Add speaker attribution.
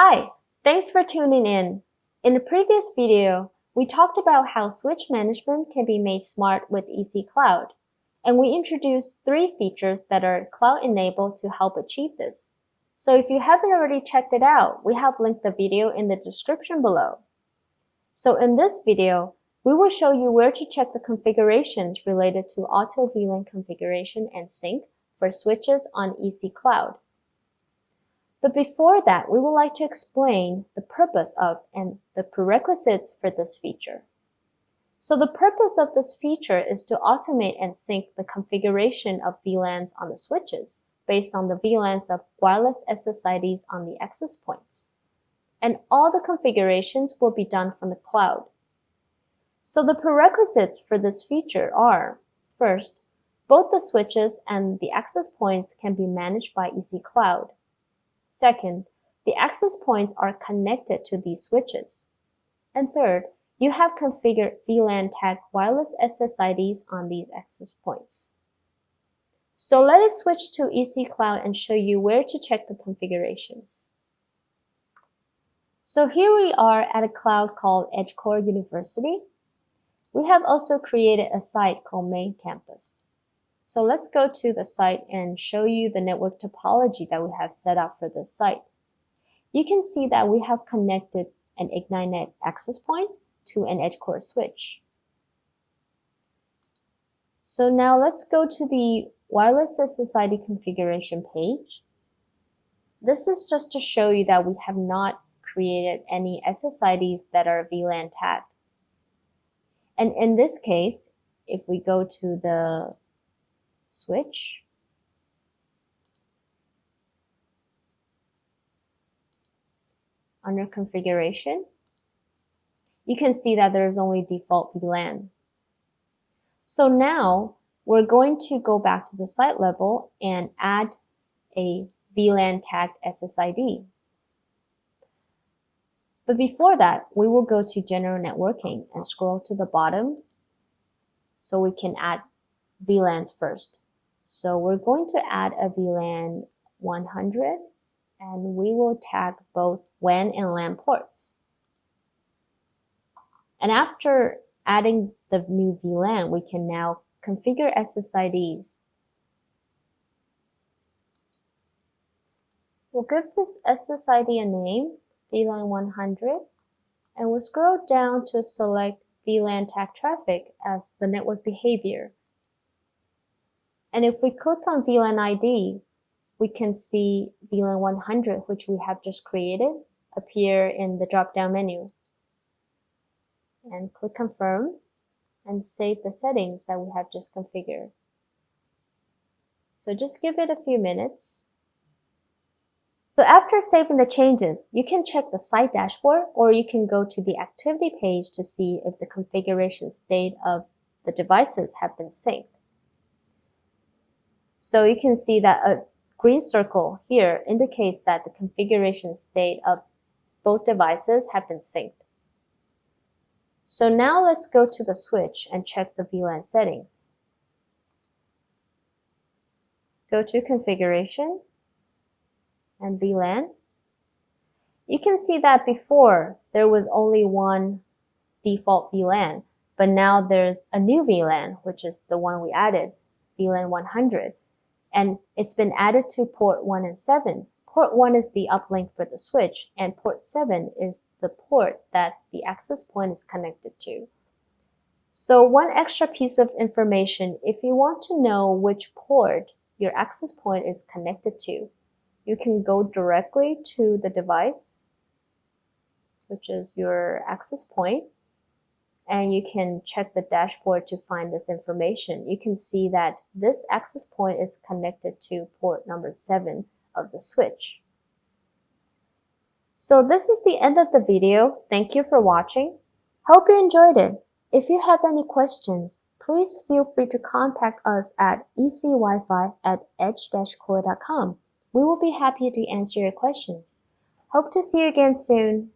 Speaker 1: Hi, thanks for tuning in. In the previous video, we talked about how switch management can be made smart with ecCLOUD, and we introduced 3 features that are cloud-enabled to help achieve this. So if you haven't already checked it out, we have linked the video in the description below. So in this video, we will show you where to check the configurations related to auto VLAN configuration and sync for switches on ecCLOUD. But before that, we would like to explain the purpose of and the prerequisites for this feature. So the purpose of this feature is to automate and sync the configuration of VLANs on the switches based on the VLANs of wireless SSIDs on the access points. And all the configurations will be done from the cloud. So the prerequisites for this feature are, first, both the switches and the access points can be managed by ecCLOUD. Second, the access points are connected to these switches. And third, you have configured VLAN tag wireless SSIDs on these access points. So let us switch to ecCLOUD and show you where to check the configurations. So here we are at a cloud called ecCore University. We have also created a site called Main Campus. So let's go to the site and show you the network topology that we have set up for this site. You can see that we have connected an IgniteNet access point to an ecCore switch. So now let's go to the wireless SSID configuration page. This is just to show you that we have not created any SSIDs that are VLAN tagged. And in this case, if we go to the switch, under configuration, you can see that there's only default VLAN. So now we're going to go back to the site level and add a VLAN tagged SSID. But before that, we will go to General Networking and scroll to the bottom so we can add VLANs first. So we're going to add a VLAN 100 and we will tag both WAN and LAN ports. And after adding the new VLAN, we can now configure SSIDs. We'll give this SSID a name, VLAN 100, and we'll scroll down to select VLAN tag traffic as the network behavior. And if we click on VLAN ID, we can see VLAN 100, which we have just created, appear in the drop-down menu. And click Confirm and save the settings that we have just configured. So just give it a few minutes. So after saving the changes, you can check the site dashboard or you can go to the activity page to see if the configuration state of the devices have been synced. So you can see that a green circle here indicates that the configuration state of both devices have been synced. So now let's go to the switch and check the VLAN settings. Go to Configuration and VLAN. You can see that before there was only one default VLAN, but now there's a new VLAN, which is the one we added, VLAN 100. And it's been added to port 1 and 7. Port 1 is the uplink for the switch, and port 7 is the port that the access point is connected to. So one extra piece of information, if you want to know which port your access point is connected to, you can go directly to the device, which is your access point, and you can check the dashboard to find this information. You can see that this access point is connected to port number 7 of the switch. So this is the end of the video. Thank you for watching. Hope you enjoyed it. If you have any questions, please feel free to contact us at ecwifi@edge-core.com. We will be happy to answer your questions. Hope to see you again soon.